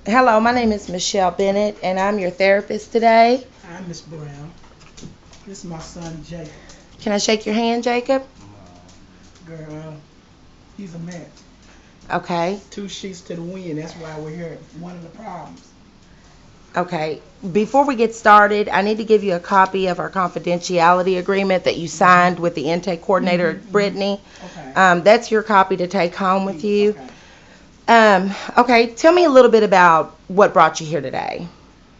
Hello, my name is Michelle Bennett, and I'm your therapist today. I'm Miss Brown. This is my son Jacob. Can I shake your hand, Jacob? Girl, he's a mess. Okay. Two sheets to the wind. That's why we're here. One of the problems. Okay. Before we get started, I need to give you a copy of our confidentiality agreement that you signed with the intake coordinator, Brittany. Okay. That's your copy to take home with you. Okay. Okay. Tell me a little bit about what brought you here today.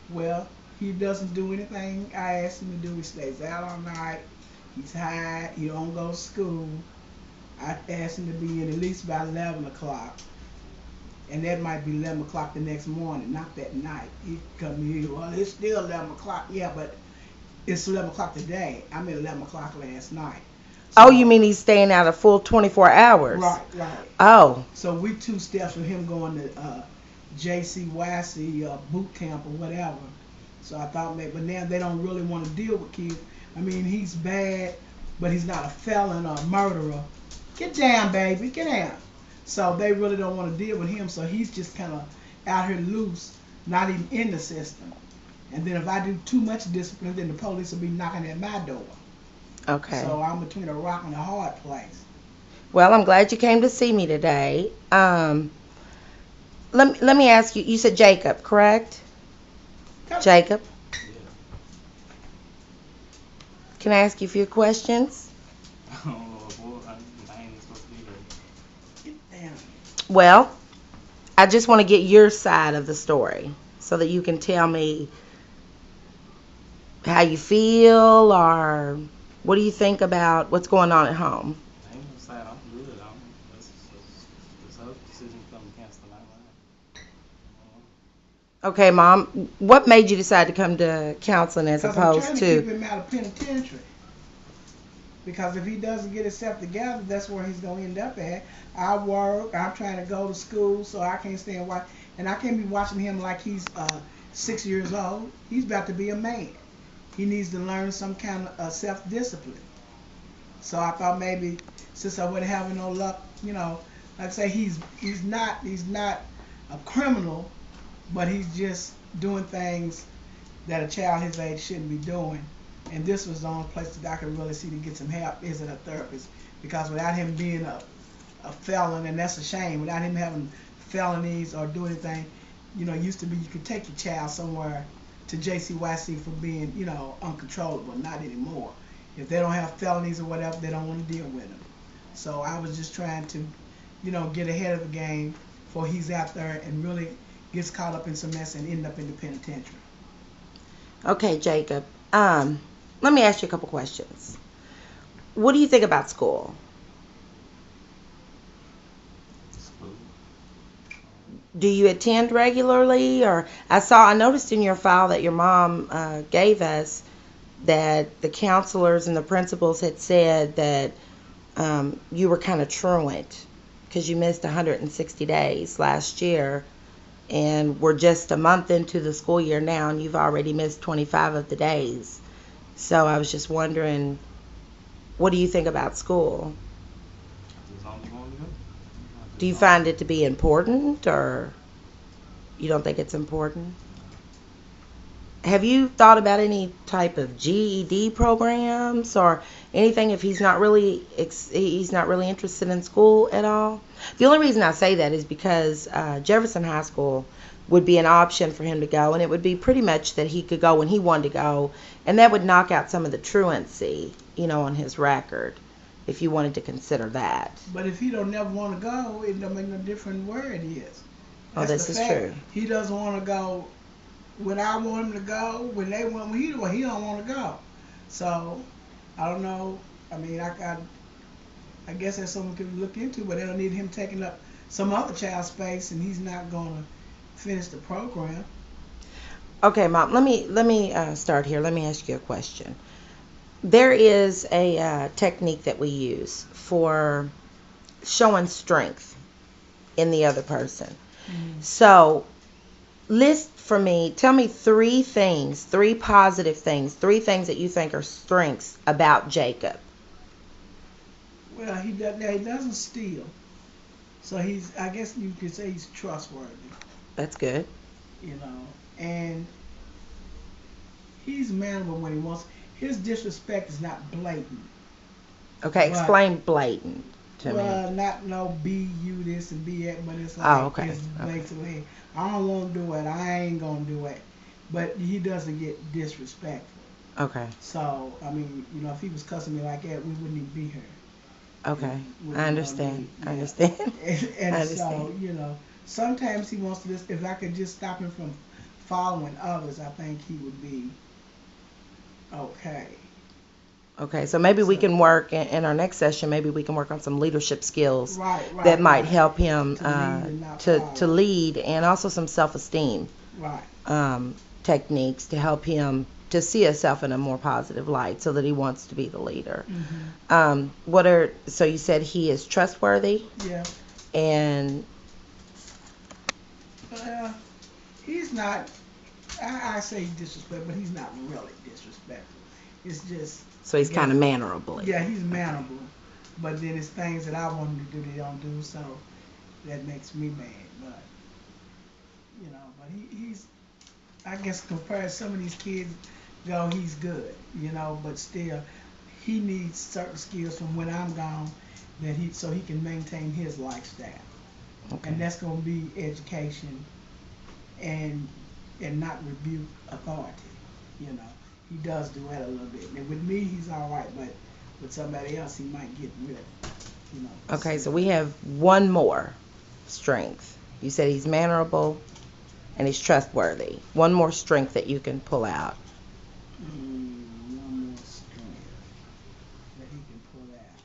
Well, he doesn't do anything I ask him to do. He stays out all night. He's high. He don't go to school. I asked him to be in at least by 11 o'clock. And that might be 11 o'clock the next morning, not that night. He come here, well, it's still 11 o'clock. Yeah, but it's 11 o'clock today. I'm at 11 o'clock last night. Oh, So, you mean he's staying out a full 24 hours? right. Oh, So we two steps from him going to JCYC boot camp or whatever. So I thought maybe, but now they don't really want to deal with kids. I mean, he's bad, but he's not a felon or a murderer. Get down, baby, get down. So they really don't want to deal with him. So he's just kind of out here loose, not even in the system. And then if I do too much discipline, then the police will be knocking at my door. okay. So I'm between a rock and a hard place. Well, I'm glad you came to see me today. Let me ask you. You said Jacob, correct? Come. Jacob, can I ask you a few questions? Get down. Well, I just want to get your side of the story so that you can tell me how you feel or what do you think about what's going on at home. Okay, Mom, what made you decide to come to counseling as Because I'm trying opposed to keep to? him out of penitentiary. Because if he doesn't get himself together, that's where he's going to end up at. I work, I'm trying to go to school, so I can't stand watch. And I can't be watching him like he's 6 years old. He's about to be a man. He needs to learn some kind of self-discipline. So I thought maybe since I wasn't having no luck, like I say, he's not a criminal, but he's just doing things that a child his age shouldn't be doing. And this was the only place that I could really see to get some help is at a therapist. Because without him being a felon, and that's a shame, without him having felonies or doing anything, used to be you could take your child somewhere to JCYC for being, uncontrollable. Not anymore. If they don't have felonies or whatever, they don't want to deal with them. So I was just trying to, get ahead of the game before he's out there and really gets caught up in some mess and end up in the penitentiary. Okay, Jacob. Let me ask you a couple questions. What do you think about school? Do you attend regularly, or I noticed in your file that your mom gave us that the counselors and the principals had said that you were kind of truant because you missed 160 days last year, and we're just a month into the school year now, and you've already missed 25 of the days. So I was just wondering, what do you think about school? Do you find it to be important, or you don't think it's important? Have you thought about any type of GED programs or anything if he's not really interested in school at all? The only reason I say that is because Jefferson High School would be an option for him to go, and it would be pretty much that he could go when he wanted to go, and that would knock out some of the truancy, on his record, if you wanted to consider that. But if he don't never want to go, it don't make no difference where it is. Oh, That's this the is fact. true. He doesn't want to go when I want him to go. When they want he don't want to go. So I don't know. I mean, I guess that's something we could look into, but they don't need him taking up some other child's space, and he's not going to finish the program. Okay, Mom, let me start here. Let me ask you a question. There is a technique that we use for showing strength in the other person. Mm. So, tell me three positive things, three things that you think are strengths about Jacob. Well, he doesn't steal, so I guess you could say he's trustworthy. That's good. you know, and he's manable when he wants. His disrespect is not blatant. Okay, But explain blatant to me. well, not no be you this and be that, but it's Oh, like okay. it's Okay. basically I don't want to do it. I ain't gonna do it. But he doesn't get disrespectful. Okay. So I mean, you know, if he was cussing me like that, we wouldn't even be here. Okay. Wouldn't I be no understand. need. I Yeah. understand. And I so understand. you know, sometimes he wants to just. If I could just stop him from following others, I think he would be okay. Okay, so maybe we So can work in our next session. Maybe we can work on some leadership skills right, that right, might right. help him To lead and not to follow. lead, and also some self-esteem Right. techniques to help him to see himself in a more positive light, so that he wants to be the leader. What are so you said he is trustworthy Yeah. and Well, he's not. I say disrespectful, but he's not really disrespectful. It's just, so I he's kind guess, of mannerable. yeah, he's manable. But then it's things that I want him to do they don't do, so that makes me mad. But you know, but he's, I guess compared to some of these kids, go, he's good. You know, but still, he needs certain skills from when I'm gone that he so he can maintain his lifestyle, Okay. and that's gonna be education and not rebuke authority. You know, he does do that a little bit. And with me, he's all right, but with somebody else, he might get really, you know. Okay, so we have one more strength. You said he's mannerable and he's trustworthy. One more strength that you can pull out. One more strength that he can pull out.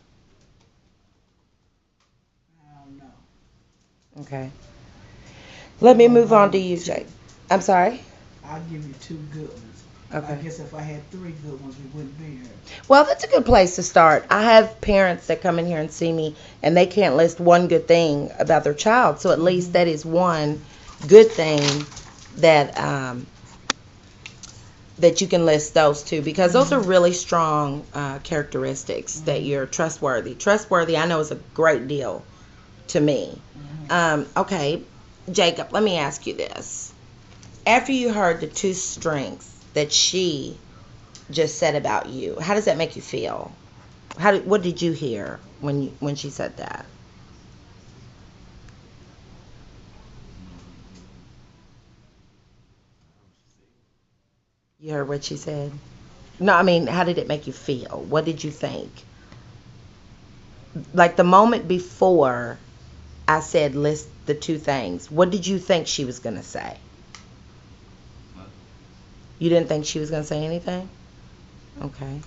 I don't know. Okay. Let me I'm move on gonna to go you, with two. Jake. I'm sorry? I'll give you two good ones. I Okay. guess if I had three good ones, we wouldn't be here. Well, that's a good place to start. I have parents that come in here and see me, and they can't list one good thing about their child. So at least that is one good thing that that you can list those two, because those are really strong characteristics that you're trustworthy. Trustworthy, I know, is a great deal to me. Okay, Jacob, let me ask you this. After you heard the two strengths that she just said about you, how does that make you feel? What did you hear when she said that? You heard what she said? No, I mean, how did it make you feel? What did you think? Like the moment before I said list the two things, what did you think she was going to say? You didn't think she was going to say anything? Okay.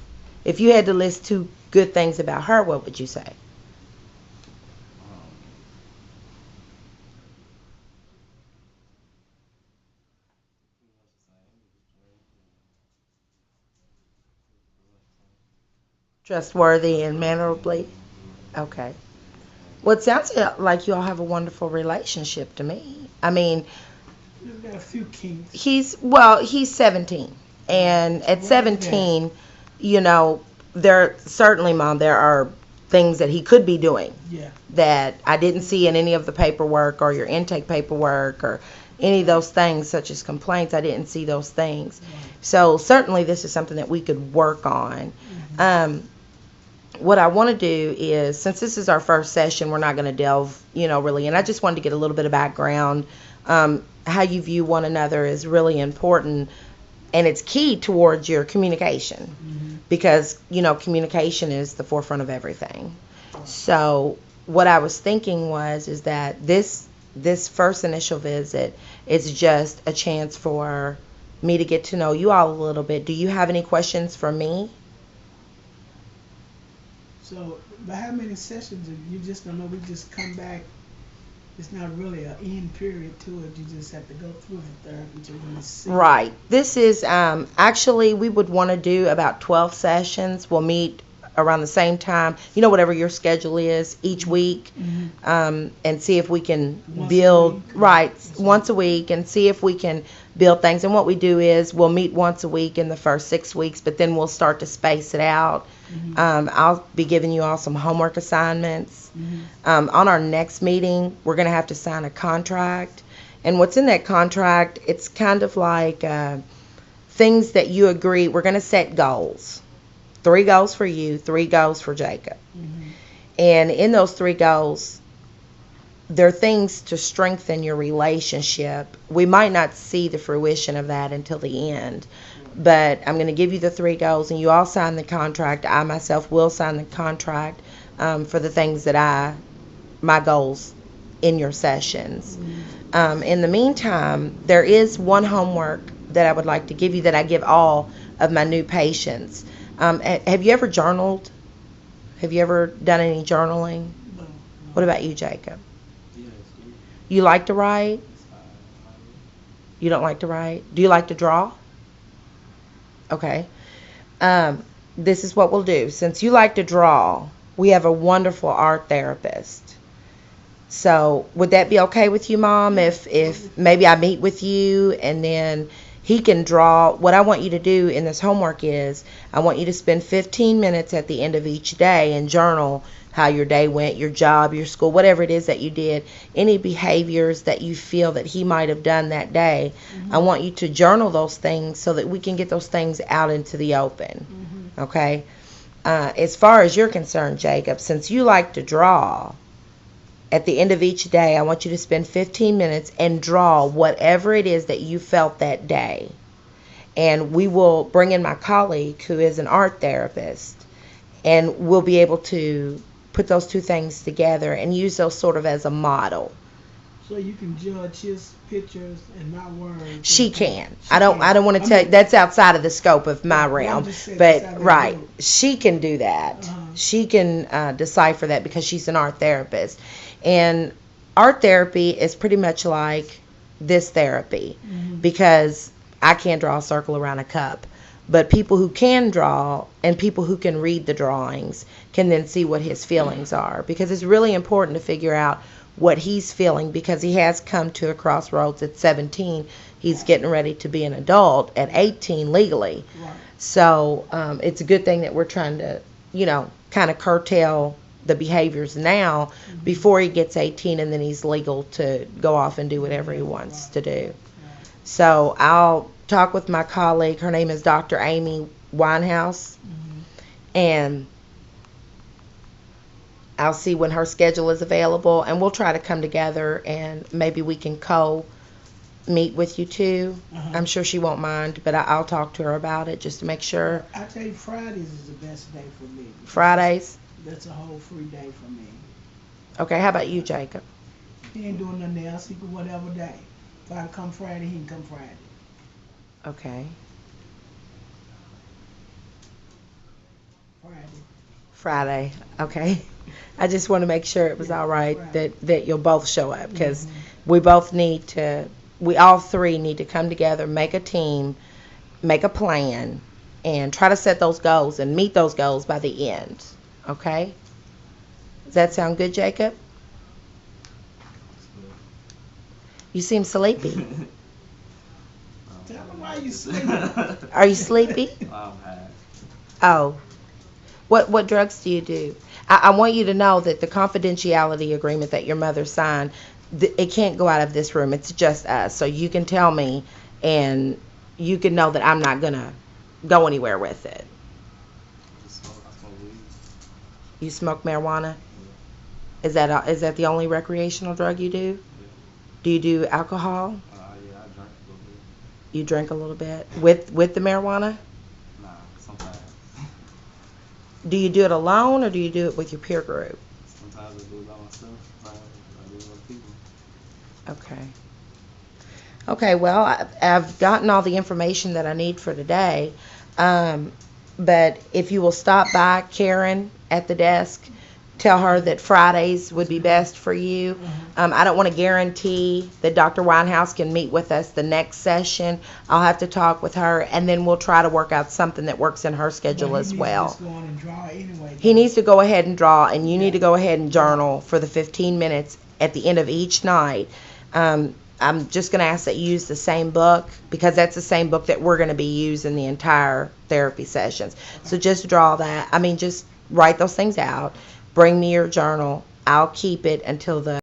If you had to list two good things about her, what would you say? Trustworthy and mannerably? Okay. Well, it sounds like you all have a wonderful relationship to me. I mean, We've got a few kinks. he's 17. And at Right there. 17, you know, certainly, Mom, there are things that he could be doing Yeah. that I didn't see in any of the paperwork or your intake paperwork or any of those things, such as complaints. I didn't see those things. Right. So certainly this is something that we could work on. What I want to do is, since this is our first session, we're not going to delve, really. And I just wanted to get a little bit of background. How you view one another is really important, and it's key towards your communication, because communication is the forefront of everything. So what I was thinking is that this first initial visit is just a chance for me to get to know you all a little bit. Do you have any questions for me? So, but how many sessions? You just don't know. We just come back. It's not really an end period to it. You just have to go through the therapy to really see. Right. This is actually, we would want to do about 12 sessions. We'll meet around the same time, whatever your schedule is each week, and see if we can build, right, once a week, and see if we can build things. And what we do is we'll meet once a week in the first 6 weeks, but then we'll start to space it out. I'll be giving you all some homework assignments. On our next meeting, we're going to have to sign a contract, And what's in that contract, it's kind of like things that you agree. We're going to set goals. 3 goals for you, 3 goals for Jacob. Mm-hmm. And in those 3 goals, there are things to strengthen your relationship. We might not see the fruition of that until the end, but I'm going to give you the 3 goals, and you all sign the contract. I myself will sign the contract for the things that my goals in your sessions. In the meantime, there is one homework that I would like to give you that I give all of my new patients. Have you ever journaled? Have you ever done any journaling? No. What about you, Jacob? Yeah, it's good. You like to write? It's fine. You don't like to write? Do you like to draw? Okay. This is what we'll do. Since you like to draw, we have a wonderful art therapist. So would that be okay with you, Mom, if maybe I meet with you and then he can draw? What I want you to do in this homework is I want you to spend 15 minutes at the end of each day and journal how your day went, your job, your school, whatever it is that you did, any behaviors that you feel that he might have done that day. Mm-hmm. I want you to journal those things so that we can get those things out into the open. Mm-hmm. Okay? As far as you're concerned, Jacob, since you like to draw, at the end of each day, I want you to spend 15 minutes and draw whatever it is that you felt that day. And we will bring in my colleague who is an art therapist, and we'll be able to put those 2 things together and use those sort of as a model. So you can judge his pictures and not words. She can. She I don't want to tell you, that's outside of the scope of my Well, realm. I'm just saying that's how But they right, do it. she can do that. Uh-huh. She can decipher that because she's an art therapist. And art therapy is pretty much like this therapy, Mm-hmm. because I can't draw a circle around a cup. But people who can draw and people who can read the drawings can then see what his feelings are, because it's really important to figure out what he's feeling, because he has come to a crossroads at 17. He's getting ready to be an adult at 18 legally. Right. So it's a good thing that we're trying to, kind of curtail the behaviors now before he gets 18, and then he's legal to go off and do whatever he wants to do. So I'll talk with my colleague. Her name is Dr. Amy Winehouse, Mm-hmm. and I'll see when her schedule is available, and we'll try to come together, and maybe we can meet with you too. Uh-huh. I'm sure she won't mind, but I'll talk to her about it just to make sure. I tell you, Fridays is the best day for me. Fridays? That's a whole free day for me. Okay, how about you, Jacob? He ain't doing nothing else. He can whatever day. If I come Friday, he can come Friday. Okay. Friday, okay. I just want to make sure it was all right that you'll both show up, because we both we all 3 need to come together, make a team, make a plan, and try to set those goals and meet those goals by the end, okay? Does that sound good, Jacob? It's good. You seem sleepy. Tell him why you sleeping. Are you sleepy? I'm high. Oh. What drugs do you do? I want you to know that the confidentiality agreement that your mother signed, it can't go out of this room. It's just us. So you can tell me, and you can know that I'm not going to go anywhere with it. I smoke weed. You smoke marijuana? Is that the only recreational drug you do? Yeah. Do you do alcohol? Yeah, I drink a little bit. You drink a little bit with the marijuana? Nah, sometimes. Do you do it alone, or do you do it with your peer group? Sometimes I do it by myself. Sometimes I do it with people. Okay. Okay, well, I've gotten all the information that I need for today. But if you will stop by Karen at the desk, tell her that Fridays would be best for you. I don't want to guarantee that Dr. Winehouse can meet with us the next session. I'll have to talk with her, and then we'll try to work out something that works in her schedule as well. Just go on and draw anyway. He needs to go ahead and draw, and you need to go ahead and journal for the 15 minutes at the end of each night. I'm just going to ask that you use the same book, because that's the same book that we're going to be using the entire therapy sessions. So just draw that. Just write those things out. Bring me your journal. I'll keep it until the